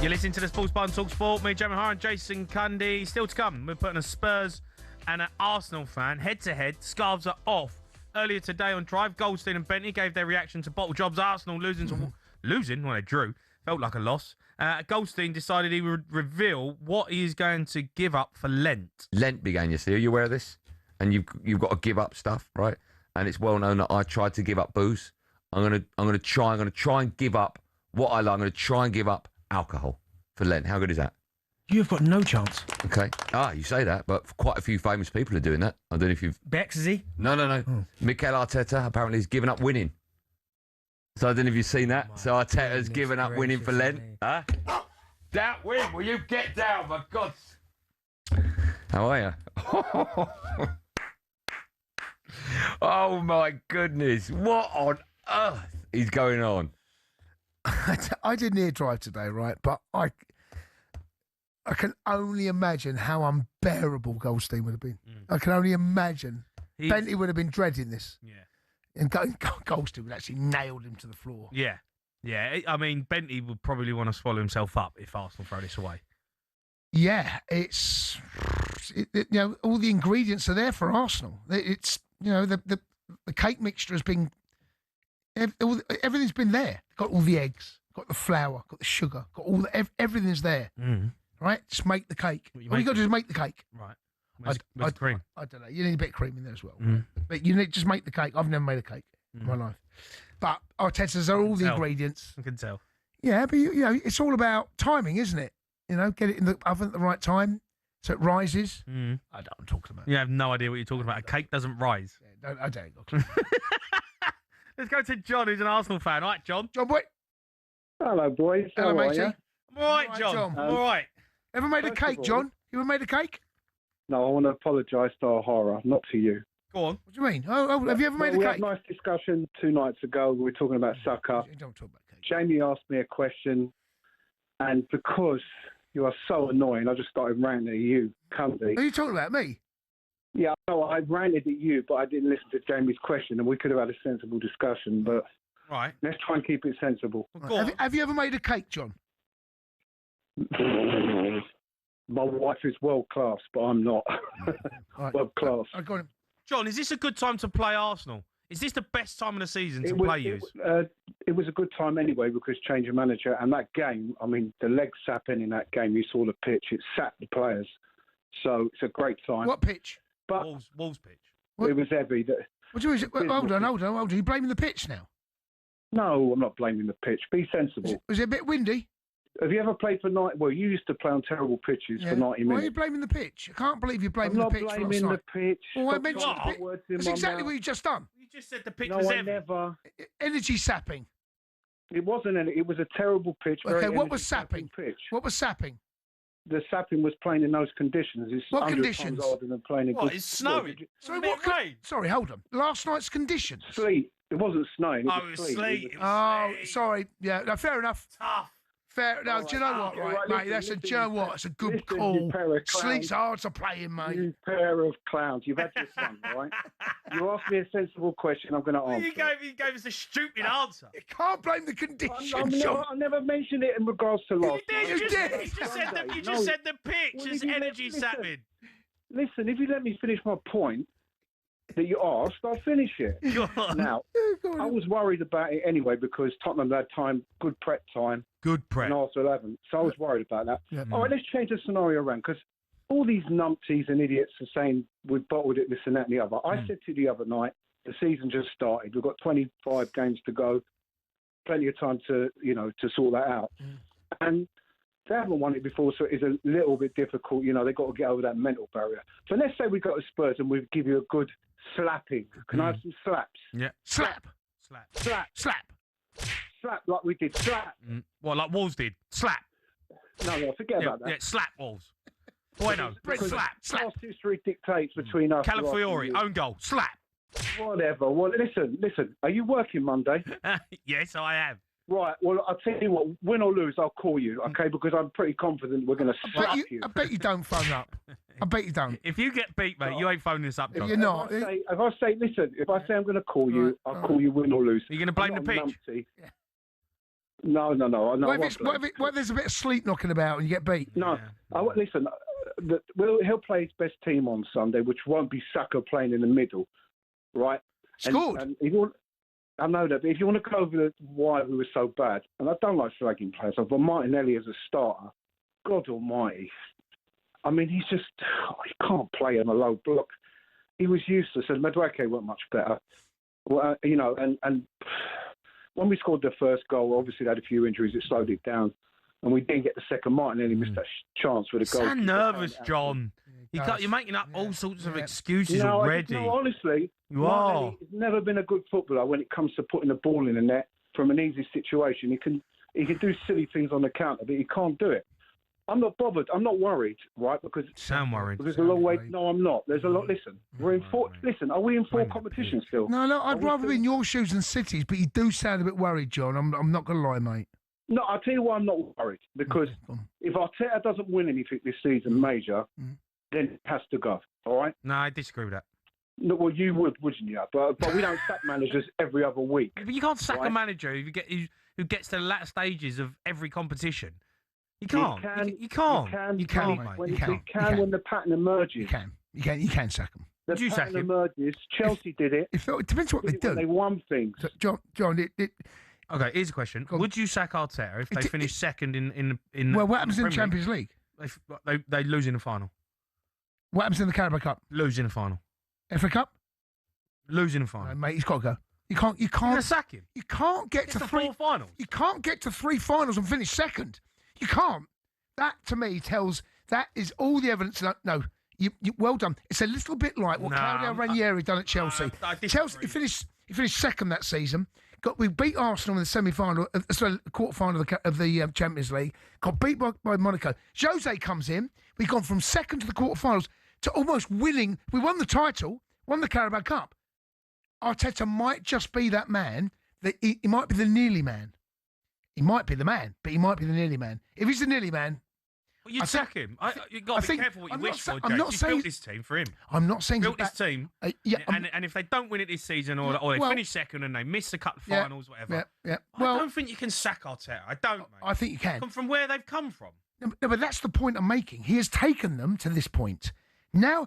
You're listening to the Sports Bar on talkSPORT. Me, Jamie O'Hara, and Jason Cundy. Still to come, we're putting a Spurs and an Arsenal fan head-to-head. Scarves are off. Earlier today on Drive, Goldstein and Bentley gave their reaction to Bottle Job's Arsenal losing. Well, they drew. Felt like a loss. Goldstein decided he would reveal what he is going to give up for Lent. Lent began yesterday. Are you aware of this? And you've got to give up stuff, right? And it's well known that I tried to give up booze. I'm gonna try and give up what I like. I'm gonna try and give up alcohol for Lent. How good is that? You've got no chance. Okay. You say that, but quite a few famous people are doing that. I don't know if you've... Bex, is he? No. Oh. Mikel Arteta apparently has given up winning. So I don't know if you've seen that. So Arteta's given up winning for Lent. Huh? That win, will you get down, for God's... How are you? Oh my goodness. What on earth is going on? I didn't hear Drive today, right? But I can only imagine how unbearable Goldstein would have been. I can only imagine. Bentley would have been dreading this. Yeah. And Goldstein would actually nailed him to the floor. Yeah. I mean, Bentley would probably want to swallow himself up if Arsenal throw this away. Yeah, all the ingredients are there for Arsenal. It's, the cake mixture has been, everything's been there. Got all the eggs, got the flour, got the sugar, got all everything's there. Right? Just make the cake. All you got to do is make the cake. Right. With cream. I don't know. You need a bit of cream in there as well. But you need just make the cake. I've never made a cake in my life. But Arteta's are all the ingredients. I can tell. Yeah, but it's all about timing, isn't it? Get it in the oven at the right time so it rises. I don't know what I'm talking about. You have no idea what you're talking about. A cake doesn't rise. Yeah, I don't. Let's go to John, who's an Arsenal fan. All right, John. John, boy. Hello, boys. Hello, matey. I'm all right, John. I'm all right. Ever made a cake, John? You ever made a cake? No, I want to apologise to O'Hara, not to you. Go on. What do you mean? Oh, have you ever made a cake? We had a nice discussion 2 nights ago. We were talking about soccer. You don't talk about cake. Jamie asked me a question, and because you are so annoying, I just started ranting at you, Cundy. Are you talking about me? Yeah, no, I ranted at you, but I didn't listen to Jamie's question, and we could have had a sensible discussion, but right. Let's try and keep it sensible. Well, have you ever made a cake, John? My wife is world class, but I'm not. Right. World class. I got him. John, is this a good time to play Arsenal? Is this the best time of the season to play you? It was a good time anyway because change of manager and that game. I mean, the leg sapping in that game. You saw the pitch; it sapped the players. So it's a great time. What pitch? But Wolves pitch. It was heavy. What do you mean? Hold on. Are you blaming the pitch now? No, I'm not blaming the pitch. Be sensible. Was it a bit windy? Have you ever played for 90? Well, you used to play on terrible pitches for 90 minutes. Why are you blaming the pitch? I can't believe you're blaming the pitch. I'm not blaming the pitch. Well, I mentioned the pitch. That's exactly what you just done. You just said the pitch was heavy. Never. Energy sapping. It wasn't any. It was a terrible pitch. Okay, what was sapping? Pitch. What was sapping? The sapping was playing in those conditions. It's what 100 conditions? times harder than playing in what? It's snowing. Sorry, what? Sorry, hold on. Last night's conditions. Sleet. It wasn't snowing. It was sleet. Sorry. Yeah, no, fair enough. Tough. Fair. No, do you know what, right, mate? Do you know what? It's a good call. Sleet's hard to play in, mate. You pair of clowns. You've had your fun, right? You asked me a sensible question. I'm going to answer. You gave us a stupid answer. You can't blame the conditions. I never mentioned it in regards to last night. You just said the pitch is energy sapping. Listen, if you let me finish my point that you asked, I'll finish it. Now, I was worried about it anyway because Tottenham had time, good prep time. Good prep. And Arsenal haven't. So I was worried about that. Yeah. All right, let's change the scenario around because all these numpties and idiots are saying we've bottled it, this and that and the other. I said to you the other night, the season just started. We've got 25 games to go. Plenty of time to sort that out. And they haven't won it before, so it's a little bit difficult. They've got to get over that mental barrier. So let's say we got to Spurs and we give you a good slapping. Can I have some slaps? Yeah. Slap. Slap like we did. Slap. What, like Wolves did? Slap. No, forget about that. Yeah, slap Wolves. Bueno. Slap. Past history dictates between us. Calafiori, own goal. Slap. Whatever. Well, listen. Are you working Monday? Yes, I am. Right. Well, I'll tell you what. Win or lose, I'll call you. Okay, because I'm pretty confident we're going to slap you. I bet you don't phone up. I bet you don't. If you get beat, mate, you ain't phoning us up, John. You're not. If I say I'm going to call you, I'll call you win or lose. You're going to blame the pitch? No. What if there's a bit of sleep knocking about and you get beat? No. Listen, he'll play his best team on Sunday, which won't be Saka playing in the middle, right? Scored. And I know that, but if you want to go over why we were so bad, and I don't like slagging players, but Martinelli as a starter, God almighty. I mean, he can't play on a low block. He was useless, and Madueke weren't much better. Well, and when we scored the first goal, obviously they had a few injuries, it slowed it down, and we didn't get the second. Martinelli missed that chance with a goal. Sound nervous, John. You're making up all sorts of excuses already. No, honestly, you are. He's never been a good footballer when it comes to putting the ball in the net from an easy situation. He can do silly things on the counter, but he can't do it. I'm not bothered. I'm not worried, right? Because sound worried. There's a long way. No, I'm not. There's a lot. Listen, we're in four. Listen, are we in four competitions still? No. I'd rather be in your shoes than City's, but you do sound a bit worried, John. I'm not going to lie, mate. No, I'll tell you why I'm not worried. Because if Arteta doesn't win anything this season, major, then it has to go. All right? No, I disagree with that. No, well, you would, wouldn't you? But we don't sack managers every other week. But you can't sack a manager who gets to the latter stages of every competition. You can't. You can't. You can, mate. You can when the pattern emerges. You can sack them. The pattern emerges. Chelsea did it. It depends what they do. They won things. So, John, okay, here's a question. Would you sack Arteta if they finish second in well, what happens in the Champions League? They lose in the final. What happens in the Carabao Cup? Lose in the final. FA Cup? Lose in the final. No, mate, he's got to go. You can't sack him. You can't get to three finals. You can't get to three finals and finish second. You can't. That to me tells that is all the evidence. No, you well done. It's a little bit like what Claudio Ranieri done at Chelsea. Chelsea he finished second that season. We beat Arsenal in the semi-final, quarter-final of the Champions League. Got beat by Monaco. Jose comes in. We've gone from second to the quarter-finals to almost winning. We won the title, won the Carabao Cup. Arteta might just be that man. He might be the nearly man. He might be the man, but he might be the nearly man. If he's the nearly man... Well, you'd sack him. You've got to be careful what you wish for, James. You built this team for him. I'm not saying... Built this team, and if they don't win it this season, or they finish second and they miss the cup finals, whatever, I don't think you can sack Arteta. I don't, mate. I think you can. From where they've come from. No, but that's the point I'm making. He has taken them to this point. Now,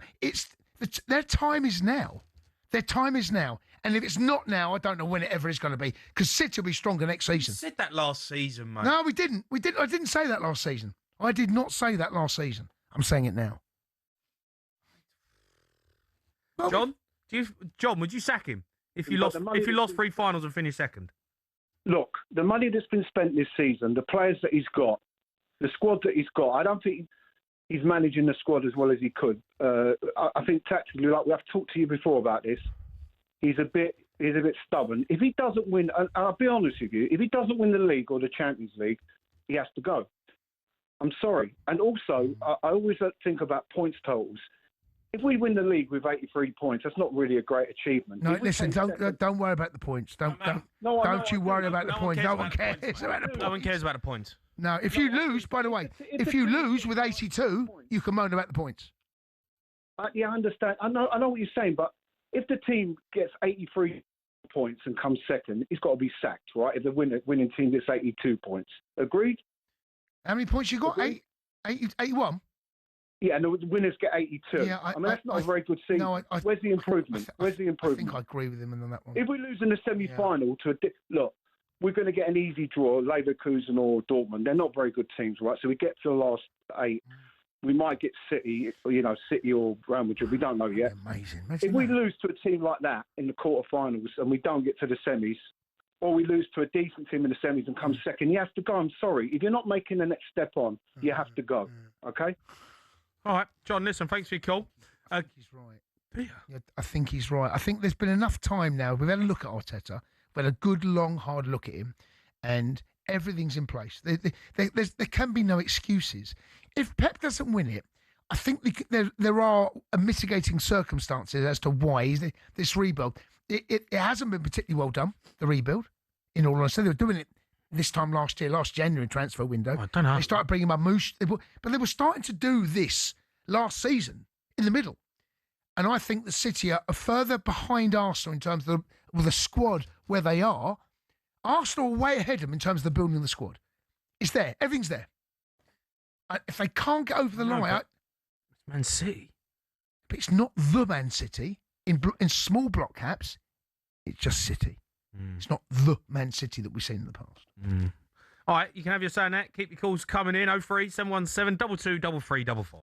their time is now. Their time is now. And if it's not now, I don't know when it ever is going to be. Because City will be stronger next season. You said that last season, mate. No, we didn't. I didn't say that last season. I did not say that last season. I'm saying it now. Well, John, would you sack him if you lost three finals and finished second? Look, the money that's been spent this season, the players that he's got, the squad that he's got, I don't think he's managing the squad as well as he could. I think tactically, like we have talked to you before about this, he's a bit stubborn. If he doesn't win, and I'll be honest with you, if he doesn't win the league or the Champions League, he has to go. I'm sorry. And also, I always think about points totals. If we win the league with 83 points, that's not really a great achievement. No, listen, don't worry about the points. Don't you worry about the points. No one cares about the points. No one cares about the points. No, if you lose, by the way, if you lose with 82, you can moan about the points. Yeah, I understand. I know what you're saying, but if the team gets 83 points and comes second, it's got to be sacked, right? If the winning team gets 82 points. Agreed? How many points you got? 81? Yeah, and the winners get 82. Yeah, I mean, that's not a very good season. No, where's the improvement? Where's the improvement? I think I agree with him on that one. If we lose in the semi-final look, we're going to get an easy draw, Leverkusen or Dortmund. They're not very good teams, right? So we get to the last 8. We might get City, City or Real Madrid. We don't know yet. Amazing. If we lose to a team like that in the quarterfinals and we don't get to the semis, or we lose to a decent team in the semis and come second, you have to go. I'm sorry. If you're not making the next step on, you have to go. Okay? All right. John, listen, thanks for your call. I think he's right. Yeah, I think he's right. I think there's been enough time now. We've had a look at Arteta. We've had a good, long, hard look at him. And everything's in place. There can be no excuses. If Pep doesn't win it, I think there are mitigating circumstances as to why this rebuild. It hasn't been particularly well done, the rebuild, in all honesty. They were doing it this time last January transfer window. I don't know. They started bringing Mamouche, but they were starting to do this last season in the middle. And I think the City are further behind Arsenal in terms of the squad where they are. Arsenal are way ahead of them in terms of the building of the squad. It's there. Everything's there. If they can't get over the line, but it's Man City. but it's not the Man City in small block caps. It's just City. It's not the Man City that we've seen in the past. All right, you can have your say on that. Keep your calls coming in. 03 717 22 3344.